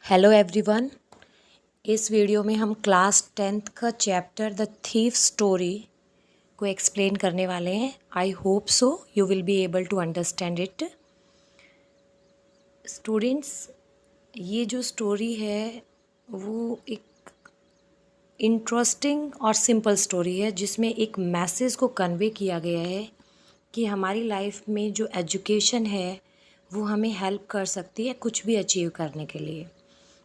Hello everyone. इस video में हम क्लास 10th का चैप्टर द थीफ स्टोरी को एक्सप्लेन करने वाले हैं। I hope so you will be able to understand it. Students, ये जो स्टोरी है वो एक इंटरेस्टिंग और सिंपल स्टोरी है जिसमें एक मैसेज को कन्वे किया गया है कि हमारी लाइफ में जो एजुकेशन है वो हमें हेल्प कर सकती है कुछ भी अचीव करने के लिए।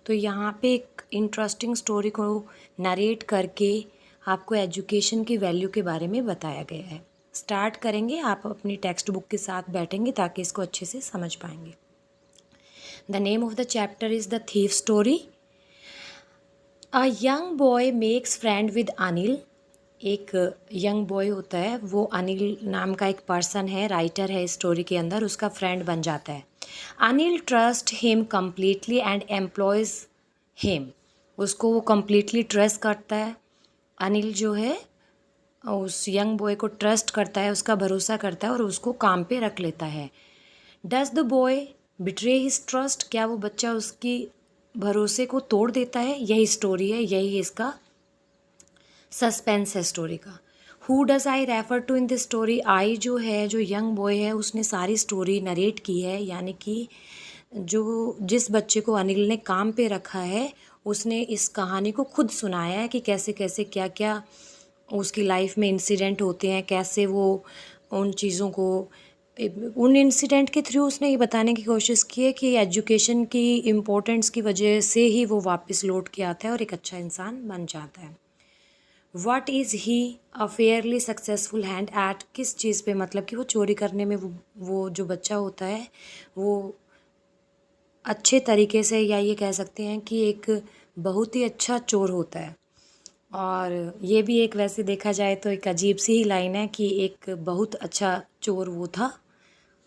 तो यहाँ पे एक इंटरेस्टिंग स्टोरी को नरेट करके आपको एजुकेशन की वैल्यू के बारे में बताया गया है। स्टार्ट करेंगे, आप अपनी टेक्स्ट बुक के साथ बैठेंगे ताकि इसको अच्छे से समझ पाएंगे। The name of the chapter is the thief story. A young boy makes friend with Anil. एक यंग बॉय होता है, वो अनिल नाम का एक पर्सन है, राइटर है इस स्टोरी के अंदर, उसका फ्रेंड बन जाता है। Anil trust him completely and employees him. उसको वो कम्प्लीटली ट्रस्ट करता है। अनिल जो है उस यंग बॉय को ट्रस्ट करता है, उसका भरोसा करता है और उसको काम पे रख लेता है। Does the boy betray his trust. क्या वो बच्चा उसकी भरोसे को तोड़ देता है? यही स्टोरी है, यही इसका सस्पेंस है स्टोरी का। Who does I refer to in this story. I जो है, जो यंग बॉय है, उसने सारी स्टोरी नरेट की है, यानी कि जो जिस बच्चे को अनिल ने काम पे रखा है उसने इस कहानी को खुद सुनाया है कि कैसे कैसे क्या क्या उसकी लाइफ में इंसिडेंट होते हैं, कैसे वो उन चीज़ों को उन इंसिडेंट के थ्रू उसने ये बताने की कोशिश की है कि एजुकेशन की इम्पोर्टेंस की वजह से ही वो वापस लौट के आता है और एक अच्छा इंसान बन जाता है। What is he a fairly successful hand eight. किस चीज़ पे, मतलब कि वो चोरी करने में वो जो बच्चा होता है वो अच्छे तरीके से, या ये कह सकते हैं कि एक बहुत ही अच्छा चोर होता है। और ये भी एक, वैसे देखा जाए तो एक अजीब सी ही लाइन है कि एक बहुत अच्छा चोर वो था,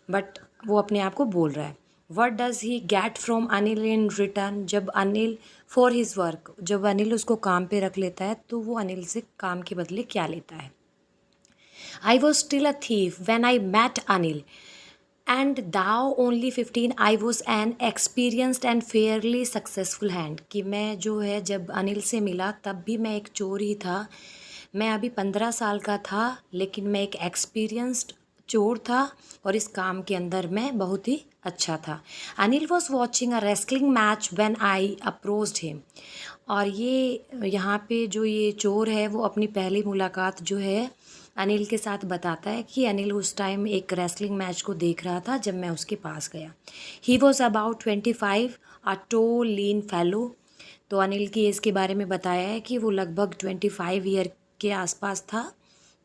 बट वो अपने आप को बोल रहा है। What does he get from Anil in return. जब अनिल फॉर हिज वर्क, जब अनिल उसको काम पे रख लेता है तो वो अनिल से काम के बदले क्या लेता है? I was still a thief when I met Anil and though only 15। I was an experienced and fairly successful hand. कि मैं जो है जब अनिल से मिला तब भी मैं एक चोर ही था। मैं अभी 15 साल का था, लेकिन मैं एक एक्सपीरियंस्ड चोर था और इस काम के अंदर मैं बहुत ही अच्छा था। Anil was watching a wrestling match when I approached him. और ये यहाँ पे जो ये चोर है वो अपनी पहली मुलाकात जो है अनिल के साथ बताता है कि अनिल उस टाइम एक रेसलिंग मैच को देख रहा था जब मैं उसके पास गया। He was about 25, a toll lean fellow. तो अनिल की एज के बारे में बताया है कि वो लगभग 25 ईयर के आसपास था,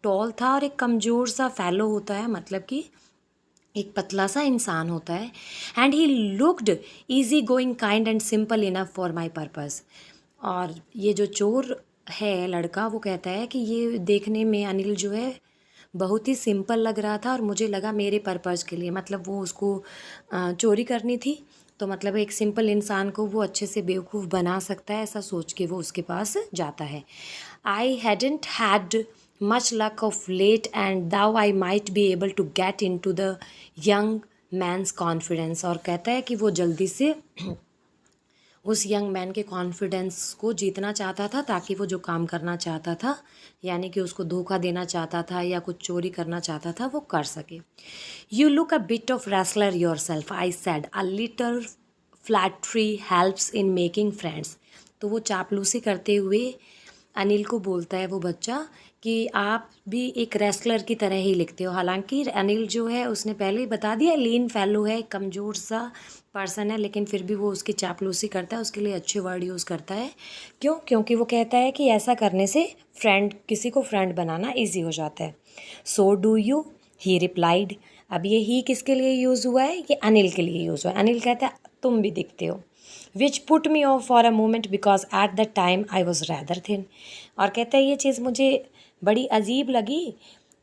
टॉल था और एक कमज़ोर सा फेलो होता है, मतलब कि एक पतला सा इंसान होता है। And he looked easy going kind and simple enough for my purpose. और ये जो चोर है लड़का, वो कहता है कि ये देखने में अनिल जो है बहुत ही सिंपल लग रहा था और मुझे लगा मेरे पर्पज़ के लिए, मतलब वो उसको चोरी करनी थी, तो मतलब एक सिंपल इंसान को वो अच्छे से बेवकूफ़ बना सकता है, ऐसा सोच के वो उसके पास जाता है। I hadn't had much luck of late and though I might be able to get into the young man's confidence. और कहता है कि वो जल्दी से उस यंग मैन के कॉन्फिडेंस को जीतना चाहता था ताकि वो जो काम करना चाहता था, यानी कि उसको धोखा देना चाहता था या कुछ चोरी करना चाहता था, वो कर सके। You look a bit of wrestler yourself, I said. A little flattery helps in making friends. तो वो चापलूसी करते हुए अनिल को बोलता है वो बच्चा कि आप भी एक रेसलर की तरह ही लिखते हो। हालांकि अनिल जो है उसने पहले ही बता दिया लीन फैलो है, कमज़ोर सा पर्सन है, लेकिन फिर भी वो उसकी चापलूसी करता है, उसके लिए अच्छे वर्ड यूज़ करता है। क्यों? क्योंकि वो कहता है कि ऐसा करने से किसी को फ्रेंड बनाना ईजी हो जाता है। So do you, he replied. अब ये ही किसके लिए यूज़ हुआ है? ये अनिल के लिए यूज़ हुआ है। अनिल कहता है तुम भी दिखते हो। Which put me of for a moment because at the time I was rather thin. और कहता है ये चीज़ मुझे बड़ी अजीब लगी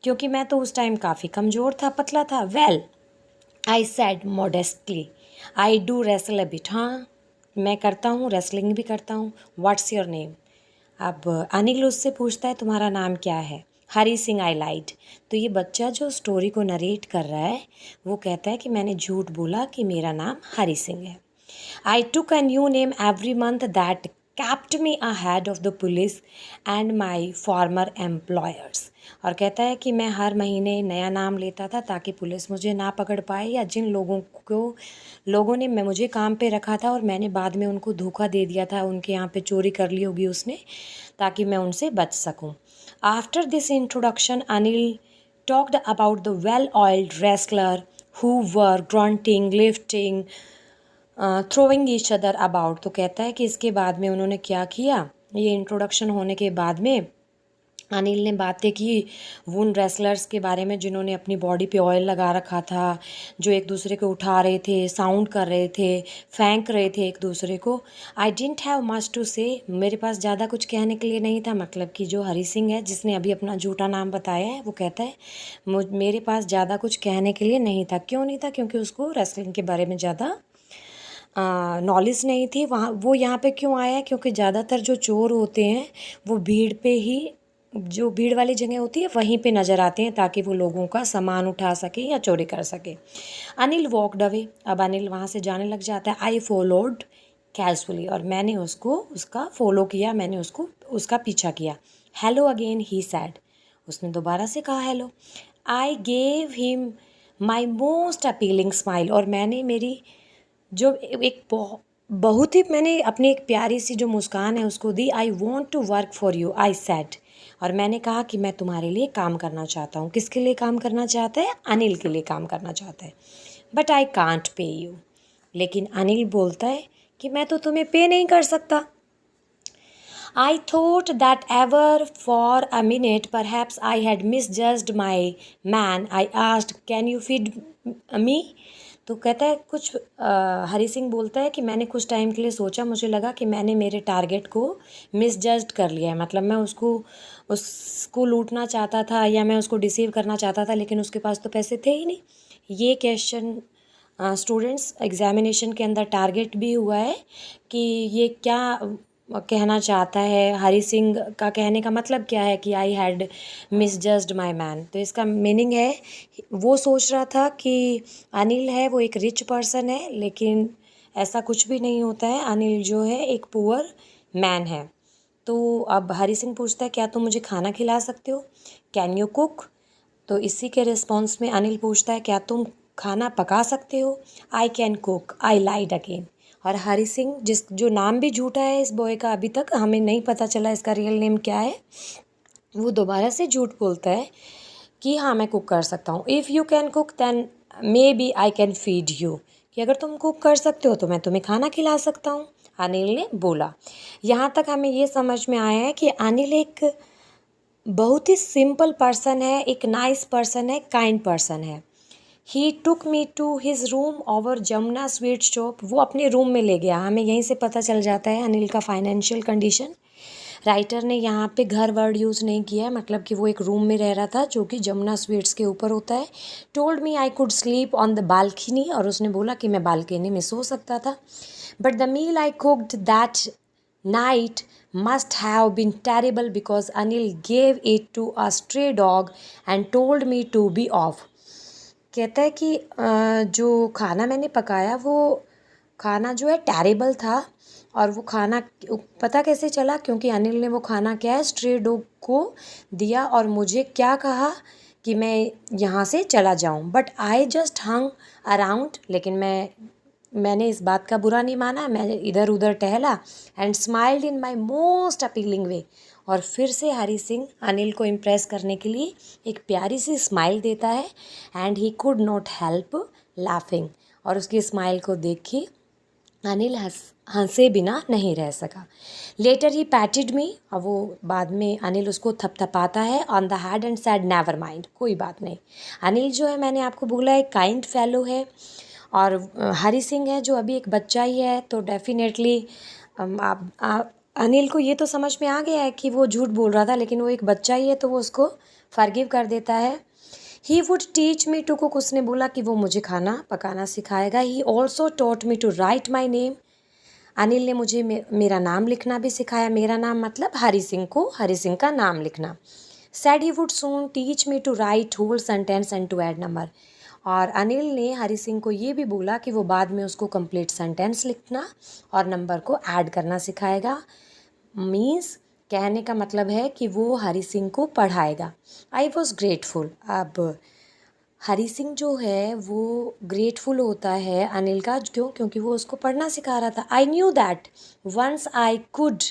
क्योंकि मैं तो उस टाइम काफ़ी कमज़ोर था, पतला था। Well, I said modestly, I do wrestle a bit. हाँ, मैं करता हूँ, रेसलिंग भी करता हूँ। What's your name. अब अनिल उससे पूछता है तुम्हारा नाम क्या है? हरी सिंह, आई लाइड। तो ये बच्चा जो स्टोरी को नरेट कर रहा है वो कहता है कि मैंने झूठ बोला कि मेरा नाम हरी सिंह है। I took a new name every month that kept me ahead of the police and my former employers. और कहता है कि मैं हर महीने नया नाम लेता था ताकि पुलिस मुझे ना पकड़ पाए, या जिन लोगों ने मैं मुझे काम पे रखा था और मैंने बाद में उनको धोखा दे दिया था, उनके यहाँ पे चोरी कर ली होगी उसने, ताकि मैं उनसे बच सकूं. After this introduction, Anil talked about the well-oiled wrestler who were grunting, lifting, throwing each other about. तो कहता है कि इसके बाद में उन्होंने क्या किया, ये इंट्रोडक्शन होने के बाद में अनिल ने बातें की उन रेसलर्स के बारे में जिन्होंने अपनी बॉडी पे ऑयल लगा रखा था, जो एक दूसरे को उठा रहे थे, साउंड कर रहे थे, फेंक रहे थे एक दूसरे को. I didn't have much to say, मेरे पास ज़्यादा कुछ कहने के लिए नहीं था. मतलब कि जो हरी सिंह है जिसने अभी अपना झूठा नाम बताया है, वो कहता है मेरे पास ज़्यादा कुछ कहने के लिए नहीं था. क्यों नहीं था? क्योंकि उसको रेसलिंग के बारे में ज़्यादा नॉलेज नहीं थी. वो यहाँ पे क्यों आया है? क्योंकि ज़्यादातर जो चोर होते हैं वो भीड़ पे ही, जो भीड़ वाली जगह होती है वहीं पे नज़र आते हैं ताकि वो लोगों का सामान उठा सके या चोरी कर सके. Anil walked away. अब अनिल वहाँ से जाने लग जाता है. आई फॉलोड कैजुअली, और मैंने उसका फॉलो किया, मैंने उसका पीछा किया. हेलो अगेन ही सैड. उसने दोबारा से कहा hello. I gave him my most appealing smile, और मैंने मेरी जो एक बहुत ही मैंने अपनी एक प्यारी सी जो मुस्कान है उसको दी. I want to work for you I said, और मैंने कहा कि मैं तुम्हारे लिए काम करना चाहता हूँ. किसके लिए काम करना चाहता है? अनिल के लिए काम करना चाहता है. But I can't pay you, लेकिन अनिल बोलता है कि मैं तो तुम्हें पे नहीं कर सकता. I thought that ever for a minute perhaps I had misjudged my man. I asked, can you feed me? तो कहता है कुछ हरी सिंह बोलता है कि मैंने कुछ टाइम के लिए सोचा, मुझे लगा कि मैंने मेरे टारगेट को मिसजज्ड कर लिया है. मतलब मैं उसको लूटना चाहता था या मैं उसको डिसीव करना चाहता था, लेकिन उसके पास तो पैसे थे ही नहीं. ये क्वेश्चन स्टूडेंट्स एग्जामिनेशन के अंदर टारगेट भी हुआ है कि ये क्या कहना चाहता है. हरी सिंह का कहने का मतलब क्या है कि आई हैड मिसजज्ड माई मैन. तो इसका मीनिंग है, वो सोच रहा था कि अनिल है वो एक रिच पर्सन है, लेकिन ऐसा कुछ भी नहीं होता है. अनिल जो है एक पुअर मैन है. तो अब हरी सिंह पूछता है क्या तुम मुझे खाना खिला सकते हो? Can you cook? तो इसी के रिस्पॉन्स में अनिल पूछता है क्या तुम खाना पका सकते हो? I can cook I lied again. और हरी सिंह जो नाम भी झूठा है इस बॉय का, अभी तक हमें नहीं पता चला इसका रियल नेम क्या है, वो दोबारा से झूठ बोलता है कि हाँ मैं कुक कर सकता हूँ. If you can cook then maybe I can feed you, कि अगर तुम कुक कर सकते हो तो मैं तुम्हें खाना खिला सकता हूँ, अनिल ने बोला. यहाँ तक हमें ये समझ में आया है कि अनिल एक बहुत ही सिंपल पर्सन है, एक नाइस पर्सन है, काइंड पर्सन है. He took me to his room over Jamuna sweet shop. वो अपने रूम में ले गया. हमें यहीं से पता चल जाता है अनिल का फाइनेंशियल कंडीशन. राइटर ने यहाँ पे घर वर्ड यूज़ नहीं किया है, मतलब कि वो एक रूम में रह रहा था जो कि जमुना स्वीट्स के ऊपर होता है. Told me I could sleep on the balcony, और उसने बोला कि मैं बालकनी में सो सकता था. But the meal I cooked that night must have been terrible because Anil gave it to a stray dog and told me to be off. कहता है कि जो खाना मैंने पकाया वो खाना जो है टेरेबल था, और वो खाना पता कैसे चला? क्योंकि अनिल ने वो खाना क्या है स्ट्रे डॉग को दिया और मुझे क्या कहा कि मैं यहाँ से चला जाऊँ. But I just hung around, लेकिन मैंने इस बात का बुरा नहीं माना. मैं इधर उधर टहला and smiled in my most appealing way. और फिर से हरी सिंह अनिल को इम्प्रेस करने के लिए एक प्यारी सी स्माइल देता है. And he could not help laughing, और उसकी स्माइल को देख के अनिल हंसे बिना नहीं रह सका. लेटर ही पैटेड मी. और वो बाद में अनिल उसको थपथपाता है on the head and sad never mind, कोई बात नहीं. अनिल जो है मैंने आपको बोला एक काइंड फेलो है, और हरी सिंह है जो अभी एक बच्चा ही है. तो डेफिनेटली अनिल को ये तो समझ में आ गया है कि वो झूठ बोल रहा था, लेकिन वो एक बच्चा ही है तो वो उसको फॉरगिव कर देता है. He would teach me to cook. उसने बोला कि वो मुझे खाना पकाना सिखाएगा. He also taught me to write my name. Anil ने मुझे मेरा नाम लिखना भी सिखाया. मेरा नाम मतलब हरी सिंह को हरी सिंह का नाम लिखना. Said he would soon teach me to write whole sentence and to add number. और अनिल ने हरी सिंह को ये भी बोला कि वो बाद में उसको कंप्लीट सेंटेंस लिखना और नंबर को ऐड करना सिखाएगा। मीन्स कहने का मतलब है कि वो हरी सिंह को पढ़ाएगा। I was grateful. अब हरी सिंह जो है वो ग्रेटफुल होता है अनिल का, क्यों? क्योंकि वो उसको पढ़ना सिखा रहा था। I knew that once I could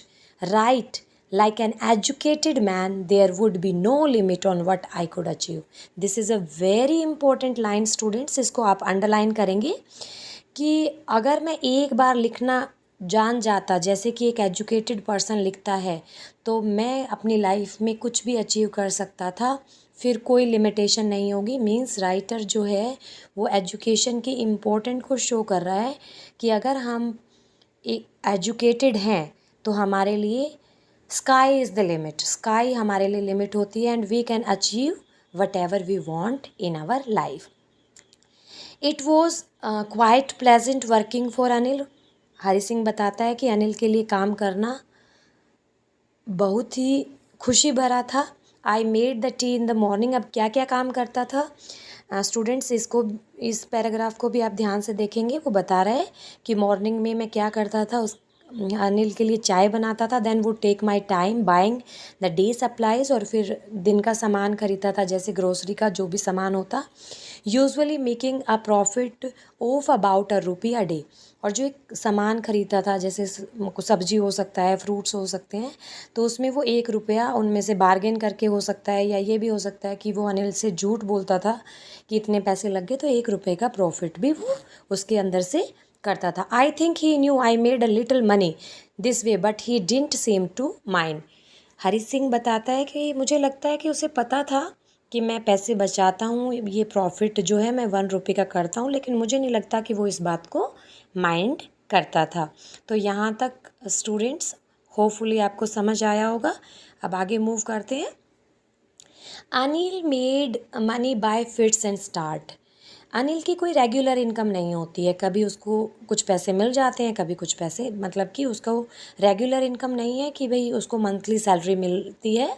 write like an educated man there would be no limit on what I could achieve. This is a very important line students, इसको आप अंडरलाइन करेंगे कि अगर मैं एक बार लिखना जान जाता जैसे कि एक एजुकेटेड पर्सन लिखता है तो मैं अपनी लाइफ में कुछ भी अचीव कर सकता था, फिर कोई लिमिटेशन नहीं होगी। मीन्स राइटर जो है वो एजुकेशन की इम्पोर्टेंट को शो कर रहा है कि अगर हम एक एजुकेटेड हैं तो हमारे लिए sky is the limit, sky हमारे लिए लिमिट होती है and we can achieve whatever we want in our life. It was quite pleasant working for Anil. Hari Singh बताता है कि अनिल के लिए काम करना बहुत ही खुशी भरा था। I made the T in the morning. अब क्या क्या काम करता था स्टूडेंट्स, इसको इस पैराग्राफ को भी आप ध्यान से देखेंगे। वो बता रहे हैं कि मॉर्निंग में मैं क्या करता था। उस अनिल के लिए चाय बनाता था। देन वो take my time buying the day supplies, और फिर दिन का सामान खरीदता था जैसे ग्रोसरी का जो भी सामान होता। Usually making a profit of about ₹1 a day. और जो एक सामान खरीदता था जैसे सब्जी हो सकता है, फ्रूट्स हो सकते हैं, तो उसमें वो ₹1 उनमें से बार्गेन करके हो सकता है, या ये भी हो सकता है कि वो अनिल से झूठ बोलता था कि इतने पैसे लग गए, तो ₹1 का प्रॉफिट भी वो उसके अंदर से करता था। I think he knew I made a little money this way but he didn't seem to mind. Hari Singh बताता है कि मुझे लगता है कि उसे पता था कि मैं पैसे बचाता हूँ, ये प्रॉफिट जो है मैं ₹1 का करता हूँ, लेकिन मुझे नहीं लगता कि वो इस बात को माइंड करता था। तो यहाँ तक स्टूडेंट्स होपफुली आपको समझ आया होगा। अब आगे मूव करते हैं। Anil made money by fits and start. Anil की कोई रेगुलर इनकम नहीं होती है, कभी उसको कुछ पैसे मिल जाते हैं, कभी कुछ पैसे, मतलब कि उसका रेगुलर इनकम नहीं है कि भाई उसको मंथली सैलरी मिलती है।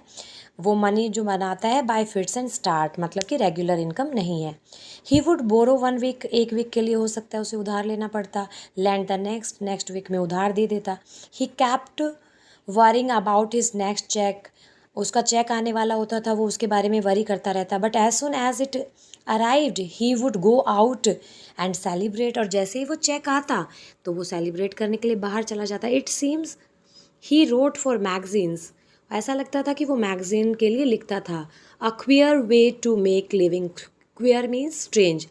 वो मनी जो बनाता है बाय फिट्स एंड स्टार्ट, मतलब कि रेगुलर इनकम नहीं है। ही वुड बोरो 1 वीक, एक वीक के लिए हो सकता है उसे उधार लेना पड़ता। लैंड द नेक्स्ट वीक में उधार दे देता। He kept worrying about his next cheque. उसका चेक आने वाला होता था, वो उसके बारे में वरी करता रहता। But as soon as it arrived he would go out and celebrate. और जैसे ही वो चेक आता तो वो सेलिब्रेट करने के लिए बाहर चला जाता। It seems he wrote for magazines. ऐसा लगता था कि वो मैगजीन के लिए लिखता था। A queer way to make living. Queer means strange.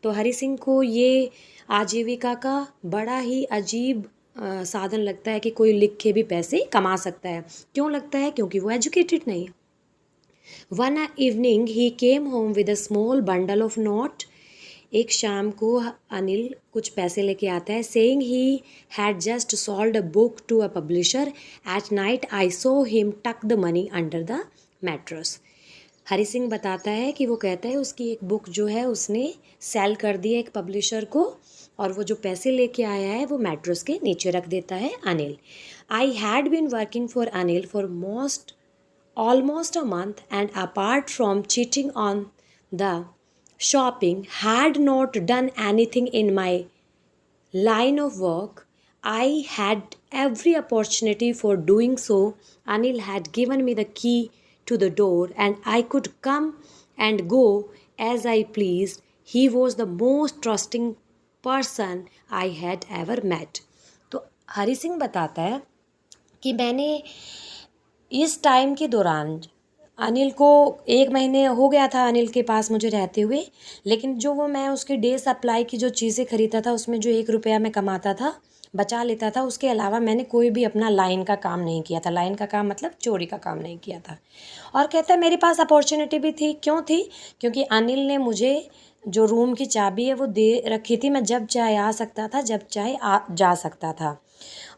तो हरी सिंह को ये आजीविका का बड़ा ही अजीब साधन लगता है कि कोई लिख के भी पैसे कमा सकता है। क्यों लगता है? क्योंकि वो एजुकेटेड नहीं है। One evening he came home with a small bundle of note. एक शाम को अनिल कुछ पैसे लेके आता है, saying he had just sold a book to a publisher. At night I saw him tuck the money under the mattress. Hari Singh बताता है कि वो कहता है उसकी एक बुक जो है उसने सेल कर दी है एक पब्लिशर को, और वो जो पैसे लेके आया है वो मैट्रेस के नीचे रख देता है Anil. I had been working for Anil for almost a month, and apart from cheating on the shopping, had not done anything in my line of work. I had every opportunity for doing so. Anil had given me the key to the door and I could come and go as I pleased. He was the most trusting person I had ever met. तो हरी सिंह बताता है कि मैंने इस time के दौरान, अनिल को 1 महीने हो गया था अनिल के पास मुझे रहते हुए, लेकिन जो वो मैं उसके डे सप्लाई की जो चीज़ें खरीदता था उसमें जो ₹1 मैं कमाता था, बचा लेता था, उसके अलावा मैंने कोई भी अपना लाइन का काम नहीं किया था। लाइन का काम मतलब चोरी का काम नहीं किया था। और कहता है मेरे पास अपॉर्चुनिटी भी थी। क्यों थी? क्योंकि अनिल ने मुझे जो रूम की चाबी है वो दे रखी थी। मैं जब चाहे आ सकता था, जब चाहे जा सकता था।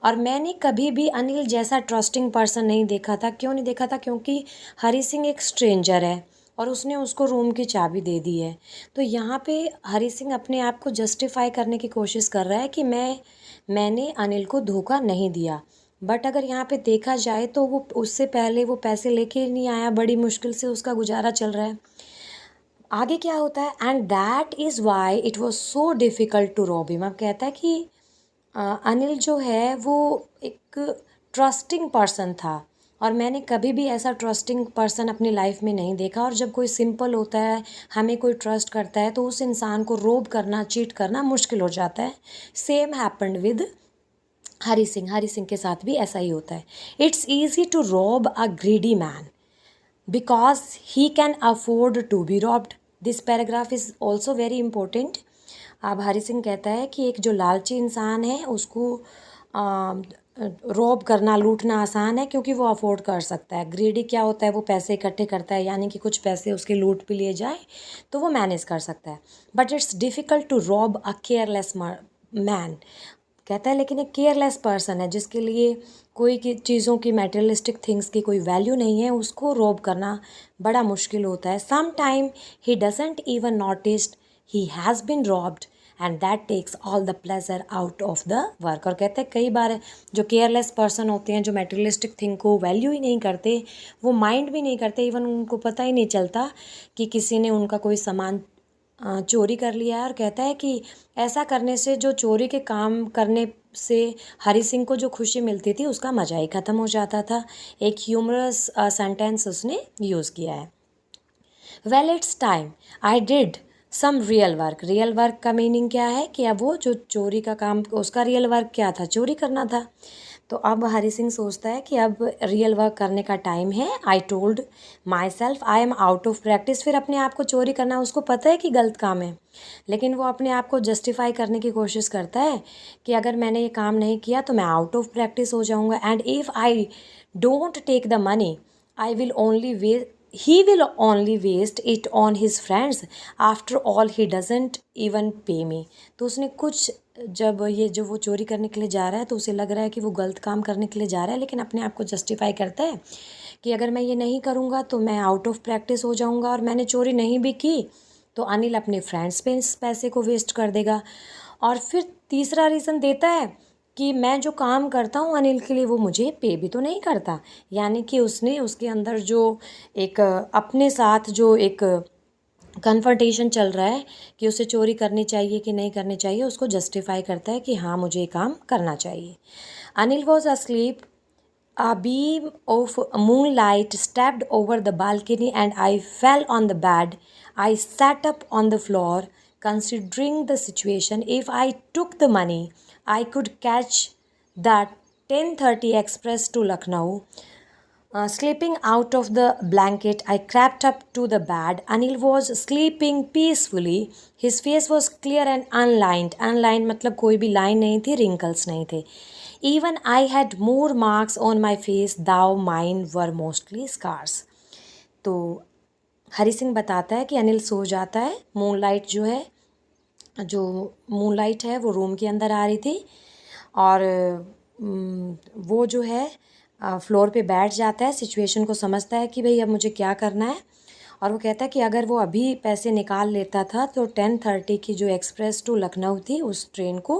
और मैंने कभी भी अनिल जैसा ट्रस्टिंग पर्सन नहीं देखा था। क्यों नहीं देखा था? क्योंकि हरी सिंह एक स्ट्रेंजर है और उसने उसको रूम की चाबी दे दी है। तो यहाँ पे हरी सिंह अपने आप को जस्टिफाई करने की कोशिश कर रहा है कि मैंने अनिल को धोखा नहीं दिया। बट अगर यहाँ पे देखा जाए तो वो उससे पहले वो पैसे लेके नहीं आया, बड़ी मुश्किल से उसका गुजारा चल रहा है। आगे क्या होता है, and that is why it was so difficult to rob him. अब कहता है कि अनिल जो है वो एक ट्रस्टिंग पर्सन था, और मैंने कभी भी ऐसा ट्रस्टिंग पर्सन अपनी लाइफ में नहीं देखा। और जब कोई सिंपल होता है, हमें कोई ट्रस्ट करता है, तो उस इंसान को रोब करना, चीट करना मुश्किल हो जाता है। Same happened with Hari Singh के साथ भी ऐसा ही होता है। It's easy to rob a greedy man because he can afford to be robbed. This paragraph is also very important. अब हरी सिंह कहता है कि एक जो लालची इंसान है उसको रॉब करना, लूटना आसान है क्योंकि वो अफोर्ड कर सकता है। ग्रीडी क्या होता है, वो पैसे इकट्ठे करता है, यानी कि कुछ पैसे उसके लूट भी लिए जाए तो वो मैनेज कर सकता है। But it's difficult to rob a careless man. कहता है लेकिन एक केयरलेस पर्सन है जिसके लिए कोई की चीज़ों की, मटेरियलिस्टिक थिंग्स की कोई वैल्यू नहीं है, उसको रोब करना बड़ा मुश्किल होता है। Sometime he doesn't even noticed he has been robbed and that takes all the pleasure out of the work. और कहते हैं कई बार जो केयरलेस पर्सन होते हैं, जो मटेरियलिस्टिक थिंग को वैल्यू ही नहीं करते, वो माइंड भी नहीं करते, इवन उनको पता ही नहीं चलता कि किसी ने उनका कोई सामान चोरी कर लिया है। और कहता है कि ऐसा करने से, जो चोरी के काम करने से हरी सिंह को जो खुशी मिलती थी उसका मज़ा ही ख़त्म हो जाता था। एक ह्यूमरस सेंटेंस उसने यूज़ किया है। Well it's time I did some real work. Real work का मीनिंग क्या है कि अब वो जो चोरी का काम, उसका रियल वर्क क्या था, चोरी करना था। तो अब हरी सिंह सोचता है कि अब रियल वर्क करने का टाइम है। I told my self I am out of practice. फिर अपने आप को, चोरी करना उसको पता है कि गलत काम है, लेकिन वो अपने आप को जस्टिफाई करने की कोशिश करता है कि अगर मैंने ये काम नहीं किया तो मैं आउट ऑफ प्रैक्टिस हो जाऊँगा। And if I don't take the money I will only way he will only waste it on his friends. After all he doesn't even pay me. तो उसने कुछ, जब ये जो वो चोरी करने के लिए जा रहा है तो उसे लग रहा है कि वो गलत काम करने के लिए जा रहा है, लेकिन अपने आप को जस्टिफाई करता है कि अगर मैं ये नहीं करूँगा तो मैं आउट ऑफ प्रैक्टिस हो जाऊँगा, और मैंने चोरी नहीं भी की तो अनिल अपने फ्रेंड्स पे इस पैसे को वेस्ट कर देगा। और फिर तीसरा रीज़न देता है कि मैं जो काम करता हूँ अनिल के लिए, वो मुझे पे भी तो नहीं करता। यानी कि उसने, उसके अंदर जो एक अपने साथ जो एक कन्फ्रंटेशन चल रहा है कि उसे चोरी करनी चाहिए कि नहीं करनी चाहिए, उसको जस्टिफाई करता है कि हाँ मुझे ये काम करना चाहिए। Anil was asleep. A beam of moonlight stepped over the balcony and I fell on the bed. I sat up on the floor, considering the situation. If I took the money, I could catch the 10:30 express to Lucknow. Slipping out of the blanket, I crept up to the bed. Anil was sleeping peacefully. His face was clear and unlined. Unlined मतलब कोई भी line नहीं थी, wrinkles नहीं थे. Even I had more marks on my face, though mine were mostly scars. तो हरी सिंह बताता है कि अनिल सो जाता है। मूनलाइट जो है, जो मूनलाइट है वो रूम के अंदर आ रही थी, और वो जो है फ्लोर पे बैठ जाता है, सिचुएशन को समझता है कि भाई अब मुझे क्या करना है। और वो कहता है कि अगर वो अभी पैसे निकाल लेता था तो 10:30 की जो एक्सप्रेस टू लखनऊ थी उस ट्रेन को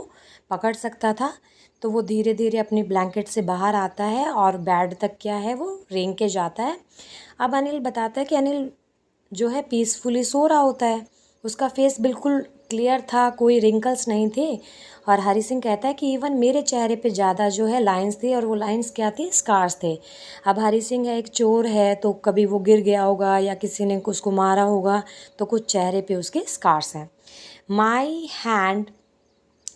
पकड़ सकता था। तो वो धीरे धीरे अपनी ब्लैंकेट से बाहर आता है और बेड तक क्या है वो रेंग के जाता है। अब अनिल बताता है कि अनिल जो है पीसफुली सो रहा होता है, उसका फेस बिल्कुल क्लियर था, कोई रिंकल्स नहीं थे। और हरी सिंह कहता है कि इवन मेरे चेहरे पे ज़्यादा जो है लाइंस थी, और वो लाइंस क्या थी, स्कार्स थे। अब हरी सिंह है, एक चोर है, तो कभी वो गिर गया होगा या किसी ने उसको मारा होगा, तो कुछ चेहरे पे उसके स्कार्स हैं। My hand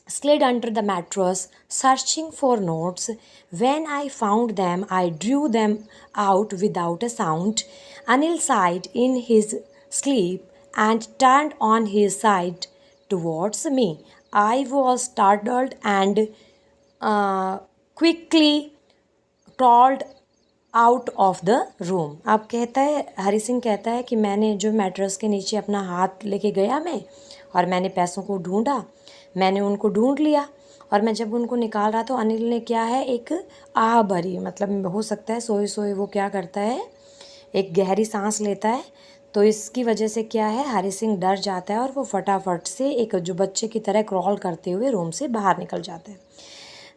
slid under the mattress, searching for notes. When I found them, I drew them out without a sound. Anil sighed in his sleep and turned on his side towards me. I was startled and quickly crawled out of the room. अब कहता है, हरी सिंह कहता है कि मैंने जो mattress के नीचे अपना हाथ लेके गया मैं, और मैंने पैसों को ढूंढा, मैंने उनको ढूंढ लिया, और मैं जब उनको निकाल रहा तो अनिल ने क्या है, एक आह भरी, मतलब हो सकता है सोए सोए वो क्या करता है, एक गहरी सांस लेता है। तो इसकी वजह से क्या है, हरी सिंह डर जाता है और वो फटाफट से एक जो बच्चे की तरह क्रॉल करते हुए रूम से बाहर निकल जाता है।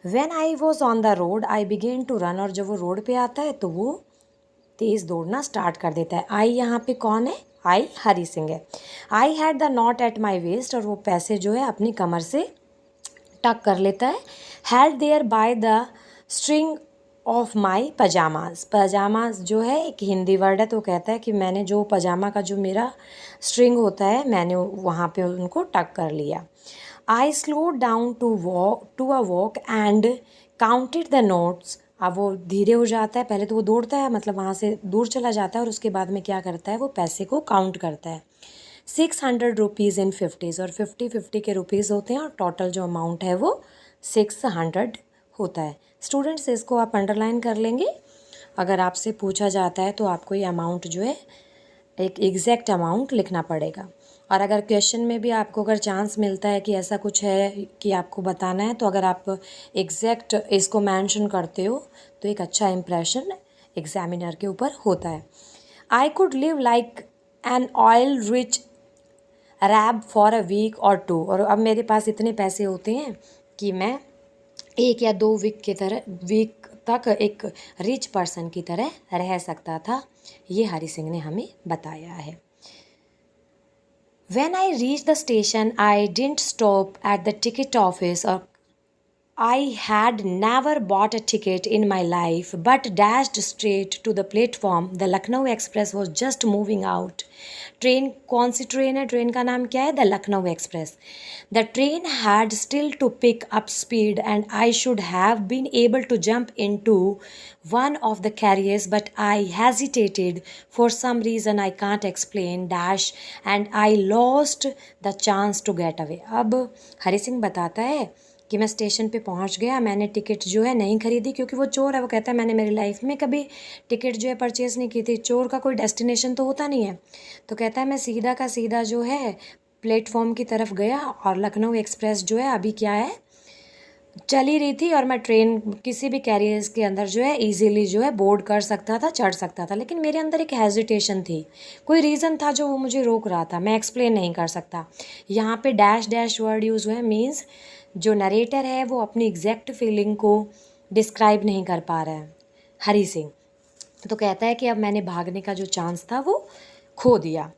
When I was on the road, I began to run. और जब वो रोड पे आता है तो वो तेज़ दौड़ना स्टार्ट कर देता है। आई यहाँ पे कौन है, आई हरी सिंह है। I had the not at my waste, और वो पैसे जो है अपनी कमर से टक कर लेता है। Held there by the string of my pyjamas, pyjamas जो है एक हिंदी वर्ड है, तो कहता है कि मैंने जो पजामा का जो मेरा स्ट्रिंग होता है मैंने वहाँ पे उनको टक कर लिया। I slow down to a walk and counted the notes. अब वो धीरे हो जाता है, पहले तो वो दौड़ता है, मतलब वहाँ से दूर चला जाता है, और उसके बाद में क्या करता है, वो पैसे को काउंट करता है। 600 रुपीज़ इन 50s, और 50 के रुपीज़ होते हैं, और टोटल जो अमाउंट है वो 600 होता है। स्टूडेंट्स इसको आप अंडरलाइन कर लेंगे। अगर आपसे पूछा जाता है तो आपको ये अमाउंट जो है एक एग्जैक्ट अमाउंट लिखना पड़ेगा। और अगर क्वेश्चन में भी आपको अगर चांस मिलता है कि ऐसा कुछ है कि आपको बताना है, तो अगर आप एग्जैक्ट इसको मेंशन करते हो तो एक अच्छा इंप्रेशन एग्जामिनर के ऊपर होता है। I could live like an oil rich Arab for a week or two, और अब मेरे पास इतने पैसे होते हैं कि मैं 1 या 2 वीक तक एक रिच पर्सन की तरह रह सकता था। ये हरी सिंह ने हमें बताया है। When I reached the station, I didn't stop at the ticket office, or I had never bought a ticket in my life but dashed straight to the platform. The Lucknow Express was just moving out. Train कौन सी train है? Train का नाम क्या है? The Lucknow Express. The train had still to pick up speed and I should have been able to jump into one of the carriers, but I hesitated for some reason I can't explain dash and I lost the chance to get away. अब हरी सिंह बताता है कि मैं station पे पहुंच गया, मैंने ticket जो है नहीं खरीदी क्योंकि वो चोर है। वो कहता है मैंने मेरी लाइफ में कभी टिकट जो है परचेज़ नहीं की थी, चोर का कोई डेस्टिनेशन तो होता नहीं है। तो कहता है मैं सीधा का सीधा जो है प्लेटफॉर्म की तरफ गया, और लखनऊ एक्सप्रेस जो है अभी क्या है चली रही थी, और मैं ट्रेन किसी भी कैरियर्स के अंदर जो है इजीली जो है बोर्ड कर सकता था, चढ़ सकता था, लेकिन मेरे अंदर एक हेजिटेशन थी, कोई रीज़न था जो वो मुझे रोक रहा था, मैं एक्सप्लेन नहीं कर सकता। यहाँ पे डैश डैश वर्ड यूज़ हुए, मीन्स जो नरेटर है वो अपनी एग्जैक्ट फीलिंग को डिस्क्राइब नहीं कर पा रहा है हरी सिंह। तो कहता है कि अब मैंने भागने का जो चांस था वो खो दिया।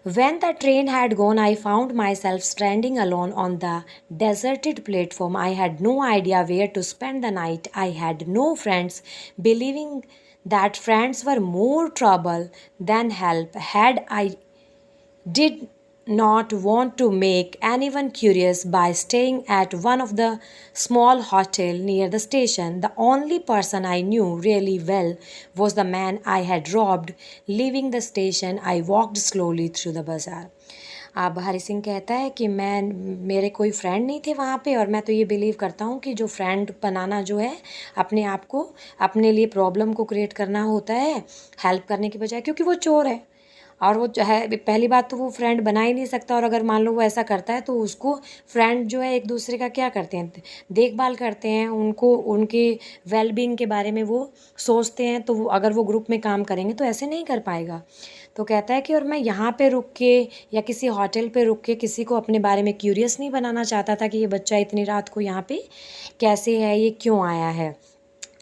When the train had gone, I found myself standing alone on the deserted platform. I had no idea where to spend the night. I had no friends, believing that friends were more trouble than help. Had I did not want to make anyone curious by staying at one of the small hotel near the station. The only person I knew really well was the man I had robbed. Leaving the station, I walked slowly through the bazaar. अब हरी सिंह कहता है कि मेरे कोई friend नहीं थे वहाँ पे, और मैं तो ये बिलीव करता हूँ कि जो फ्रेंड बनाना जो है अपने आप को अपने लिए प्रॉब्लम को क्रिएट करना होता है हेल्प करने की बजाय, क्योंकि वो चोर है। और वो जो है पहली बात तो वो फ्रेंड बना ही नहीं सकता, और अगर मान लो वो ऐसा करता है तो उसको फ्रेंड जो है एक दूसरे का क्या करते हैं, देखभाल करते हैं, उनको उनके वेलबींग के बारे में वो सोचते हैं। तो वो अगर वो ग्रुप में काम करेंगे तो ऐसे नहीं कर पाएगा। तो कहता है कि और मैं यहाँ पे रुक के या किसी होटल पे रुक के किसी को अपने बारे में क्यूरियस नहीं बनाना चाहता था कि ये बच्चा इतनी रात को यहाँ पे कैसे है, ये क्यों आया है।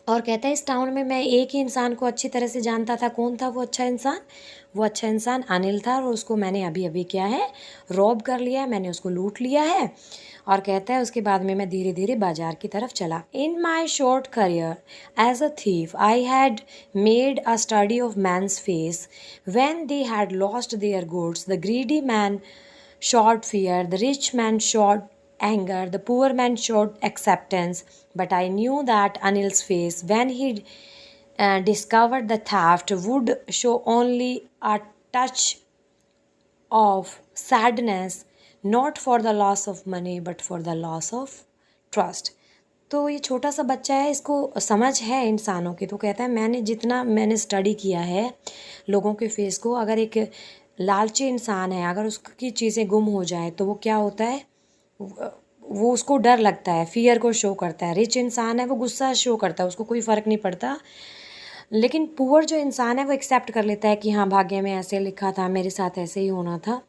और कहता है इस टाउन में मैं एक ही इंसान को अच्छी तरह से जानता था। कौन था वो अच्छा इंसान? वो अच्छा इंसान अनिल था, और उसको मैंने अभी अभी क्या है रॉब कर लिया है, मैंने उसको लूट लिया है। और कहता है उसके बाद में मैं धीरे धीरे बाजार की तरफ चला। In my short career as a thief I had made a study of man's face when they had lost their goods. The greedy man showed fear, the rich man showed anger, the poor man showed acceptance. But I knew that Anil's face, when he discovered the theft, would show only a touch of sadness, not for the loss of money, but for the loss of trust. तो ये छोटा सा बच्चा है, इसको समझ है इंसानों की। तो कहता है जितना मैंने स्टडी किया है लोगों के फेस को, अगर एक लालची इंसान है, अगर उसकी चीज़ें गुम हो जाए तो वो क्या होता है, वो उसको डर लगता है, फियर को शो करता है। रिच इंसान है वो गुस्सा शो करता है, उसको कोई फ़र्क नहीं पड़ता। लेकिन पुअर जो इंसान है वो एक्सेप्ट कर लेता है कि हाँ भाग्य में ऐसे लिखा था, मेरे साथ ऐसे ही होना था।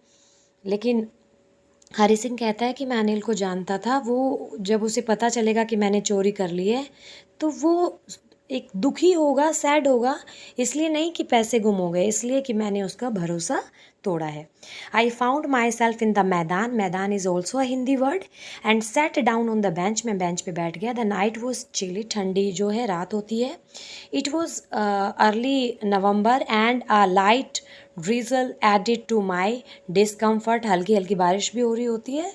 लेकिन हरी सिंह कहता है कि मैं अनिल को जानता था, वो जब उसे पता चलेगा कि मैंने चोरी कर ली है तो वो एक दुखी होगा, सैड होगा, इसलिए नहीं कि पैसे गुम हो गए, इसलिए कि मैंने उसका भरोसा तोड़ा है। I found my self in the मैदान, मैदान is also a Hindi word, and set down on the bench, मैं बेंच पे बैठ गया। द नाइट वॉज चिली, ठंडी जो है रात होती है। It was early November and a light drizzle added to my discomfort, हल्की हल्की बारिश भी हो रही होती है।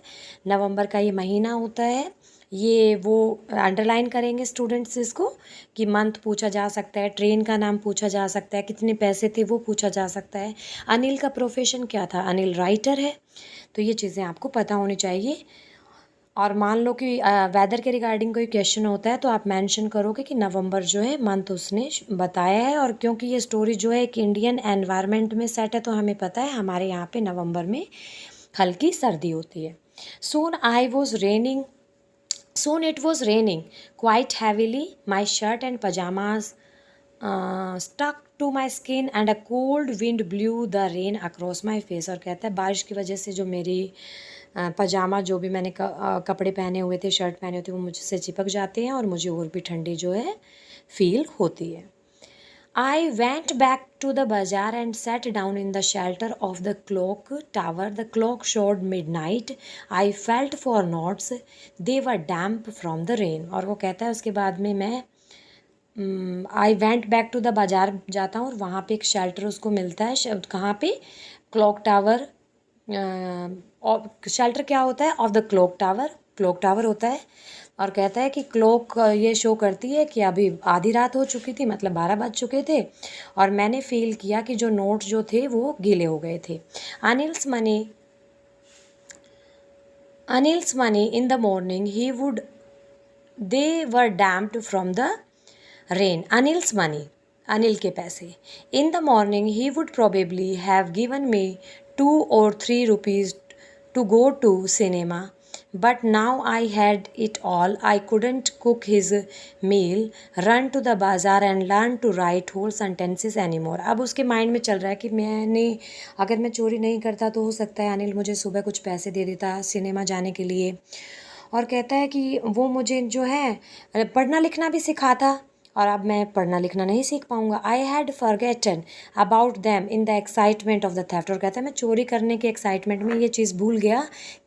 नवंबर का ये महीना होता है, ये वो अंडरलाइन करेंगे स्टूडेंट्स इसको कि मंथ पूछा जा सकता है, ट्रेन का नाम पूछा जा सकता है, कितने पैसे थे वो पूछा जा सकता है। अनिल का प्रोफेशन क्या था, अनिल राइटर है। तो ये चीज़ें आपको पता होनी चाहिए। और मान लो कि वेदर के रिगार्डिंग कोई क्वेश्चन होता है तो आप मेंशन करोगे कि नवंबर जो है मंथ उसने बताया है। और क्योंकि ये स्टोरी जो है एक इंडियन एनवायरनमेंट में सेट है तो हमें पता है हमारे यहाँ पे नवंबर में हल्की सर्दी होती है। Soon it was raining quite heavily. My shirt and pajamas stuck to my skin and a cold wind blew the rain across my face. और कहता है बारिश की वजह से जो मेरी पजामा जो भी मैंने कपड़े पहने हुए थे, शर्ट पहने हुए थे, वो मुझसे चिपक जाते हैं और मुझे और भी ठंडी जो है फील होती है। I went back to the bazaar and sat down in the shelter of the clock tower. The clock showed midnight. I felt for knots. They were damp from the rain. और वो कहता है उसके बाद में मैं I went back to the bazaar जाता हूँ और वहाँ पे एक शेल्टर उसको मिलता है। कहाँ पे? Clock tower. शेल्टर क्या होता है? Of the clock tower, clock tower होता है। और कहता है कि क्लॉक ये शो करती है कि अभी आधी रात हो चुकी थी, मतलब 12 बज चुके थे, और मैंने फील किया कि जो नोट जो थे वो गीले हो गए थे। Anil's money in the morning he would they were damped from the rain. Anil's money, Anil के पैसे। In the morning he would probably have given me 2 or 3 rupees to go to cinema, but now I had it all. I couldn't cook his meal, run to the bazaar and learn to write whole sentences anymore. अब उसके mind में चल रहा है कि अगर मैं चोरी नहीं करता तो हो सकता है अनिल मुझे सुबह कुछ पैसे दे देता सिनेमा जाने के लिए। और कहता है कि वो मुझे जो है पढ़ना लिखना भी सिखाता, और अब मैं पढ़ना लिखना नहीं सीख पाऊँगा। I had forgotten about them in the excitement of the theft. और कहता है मैं चोरी करने के एक्साइटमेंट में ये चीज़ भूल गया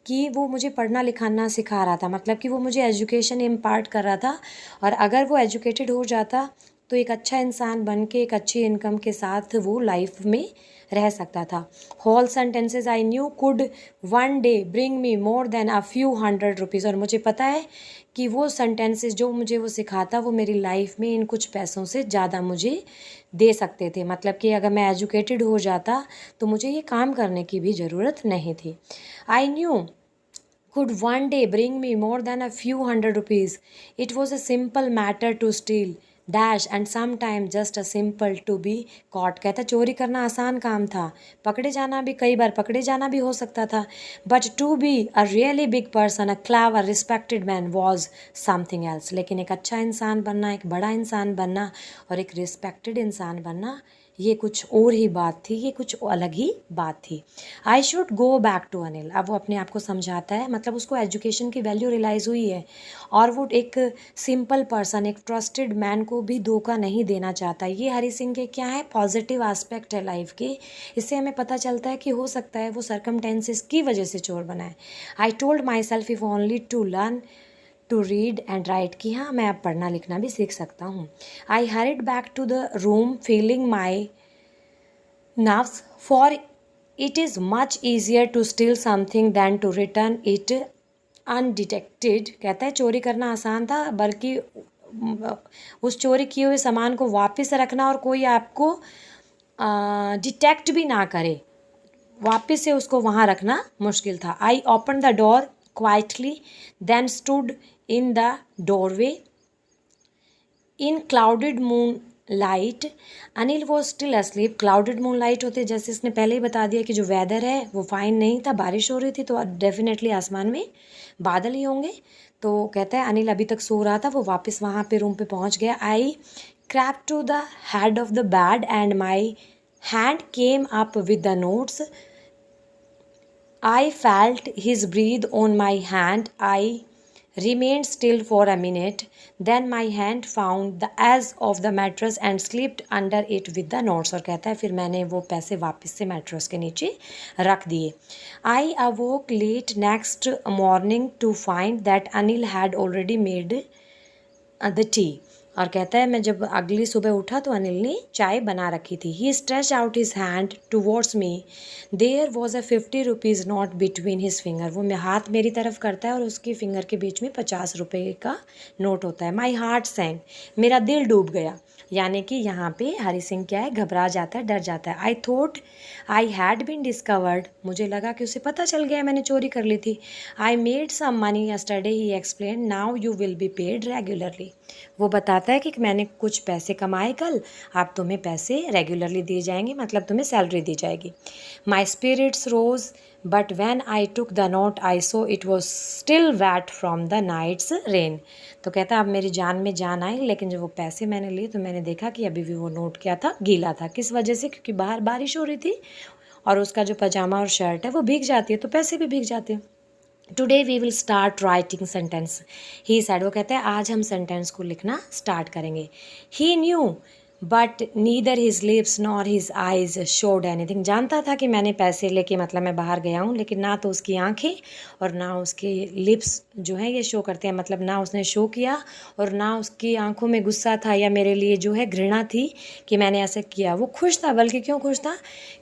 कि वो मुझे पढ़ना लिखाना सिखा रहा था, मतलब कि वो मुझे एजुकेशन इम्पार्ट कर रहा था। और अगर वो एजुकेटेड हो जाता तो एक अच्छा इंसान बन के एक अच्छी इनकम के साथ वो लाइफ में रह सकता था। Whole sentences I knew could one day bring me more than a few 100 rupees। और मुझे पता है कि वो सेंटेंसेस जो मुझे वो सिखाता वो मेरी लाइफ में इन कुछ पैसों से ज़्यादा मुझे दे सकते थे। मतलब कि अगर मैं एजुकेटेड हो जाता तो मुझे ये काम करने की भी ज़रूरत नहीं थी। I knew could one day bring me more than a few 100 rupees. It was a simple matter to steal dash and sometimes just a simple to be caught। कहता चोरी करना आसान काम था, पकड़े जाना भी कई बार पकड़े जाना भी हो सकता था, but to be a really big person, a clever respected man was something else। लेकिन एक अच्छा इंसान बनना, एक बड़ा इंसान बनना और एक रिस्पेक्टेड इंसान बनना, ये कुछ और ही बात थी, ये कुछ अलग ही बात थी। I should go back to Anil. अब वो अपने आप को समझाता है, मतलब उसको एजुकेशन की वैल्यू रियलाइज़ हुई है और वो एक सिंपल पर्सन, एक ट्रस्टेड मैन को भी धोखा नहीं देना चाहता। ये हरी सिंह के क्या है, पॉजिटिव एस्पेक्ट है लाइफ के। इससे हमें पता चलता है कि हो सकता है वो सर्कमटेंसेस की वजह से चोर बना है। I told myself if only to learn to read and write, कि हाँ मैं अब पढ़ना लिखना भी सीख सकता हूँ। I hurried back to the room feeling my nerves, for it is much easier to steal something than to return it undetected। कहता है चोरी करना आसान था, बल्कि उस चोरी किए हुए सामान को वापस रखना और कोई आपको डिटेक्ट भी ना करे, वापस से उसको वहाँ रखना मुश्किल था। I open the door quietly then stood in the doorway in clouded moonlight. Anil was still asleep. Clouded moonlight होते, जैसे इसने पहले ही बता दिया कि जो वेदर है वो फाइन नहीं था, बारिश हो रही थी, तो डेफिनेटली आसमान में बादल ही होंगे। तो कहता है अनिल अभी तक सो रहा था, वो वापस वहाँ पे रूम पे पहुँच गया। I crept to the head of the bed and my hand came up with the notes. I felt his breath on my hand. I remained still for a minute. Then my hand found the edge of the mattress and slipped under it with the notes. और कहता है फिर मैंने वो पैसे वापस से mattress के नीचे रख दिए. I awoke late next morning to find that Anil had already made the tea. और कहता है मैं जब अगली सुबह उठा तो अनिल ने चाय बना रखी थी. He stretch out his hand towards me. There was a 50 rupees note between his finger. वो मैं हाथ मेरी तरफ करता है और उसकी फिंगर के बीच में 50 रुपये का नोट होता है. My heart sank. मेरा दिल डूब गया. यानी कि यहाँ पे हरी सिंह क्या है, घबरा जाता है, डर जाता है. I thought I had been discovered. मुझे लगा कि उसे पता चल गया मैंने चोरी कर ली थी. I made some money yesterday he explained. Now you will be paid regularly. वो बताता है कि मैंने कुछ पैसे कमाए कल, अब तुम्हें पैसे रेगुलरली दिए जाएंगे, मतलब तुम्हें सैलरी दी जाएगी. My spirits rose but when I took the note I saw it was still wet from the night's rain. तो कहता अब मेरी जान में जान आई, लेकिन जब वो पैसे मैंने लिए तो मैंने देखा कि अभी भी वो नोट क्या था, गीला था. किस वजह से? क्योंकि बाहर बारिश हो रही थी और उसका जो पजामा और शर्ट है वो भीग जाती है, तो पैसे भी भीग जाते हैं. Today we will start writing sentence he said. वो कहते हैं आज हम सेंटेंस को लिखना स्टार्ट करेंगे. He knew but neither his lips nor his eyes showed anything. जानता था कि मैंने पैसे लेके मतलब मैं बाहर गया हूँ, लेकिन ना तो उसकी आंखें और ना उसके लिप्स जो है ये शो करते हैं, मतलब ना उसने शो किया और ना उसकी आंखों में गुस्सा था या मेरे लिए जो है घृणा थी कि मैंने ऐसे किया. वो खुश था, बल्कि क्यों खुश था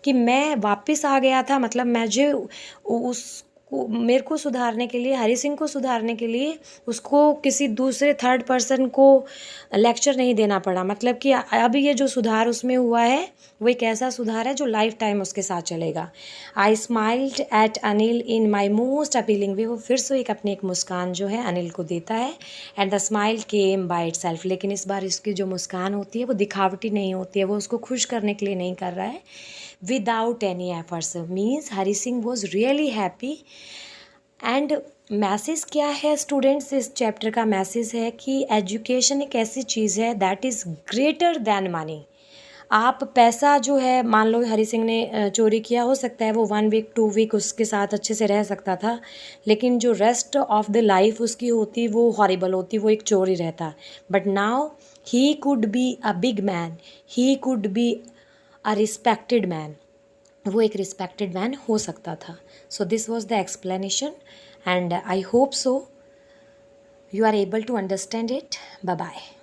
कि मैं वापस आ गया था, मतलब मैं जो उस मेरे को सुधारने के लिए, हरी सिंह को सुधारने के लिए उसको किसी दूसरे थर्ड पर्सन को लेक्चर नहीं देना पड़ा. मतलब कि अब ये जो सुधार उसमें हुआ है वो एक ऐसा सुधार है जो लाइफ टाइम उसके साथ चलेगा. I smiled at Anil in my most appealing way. वो फिर से एक मुस्कान जो है अनिल को देता है. And the smile came by it self. लेकिन इस बार इसकी जो मुस्कान होती है वो दिखावटी नहीं होती है, वो उसको खुश करने के लिए नहीं कर रहा है. Without any efforts. Means Hari Singh was really happy. And message क्या है स्टूडेंट्स, इस चैप्टर का मैसेज है कि एजुकेशन एक ऐसी चीज़ है that is greater than money. आप पैसा जो है, मान लो हरी सिंह ने चोरी किया, हो सकता है वो 1 वीक 2 वीक उसके साथ अच्छे से रह सकता था, लेकिन जो रेस्ट ऑफ द लाइफ उसकी होती वो हॉरिबल होती, वो एक चोरी रहता. But now he could be a big man, he could be a respected man. वो एक रिस्पेक्टेड मैन हो सकता था. So this was the explanation and I hope so you are able to understand it. Bye bye.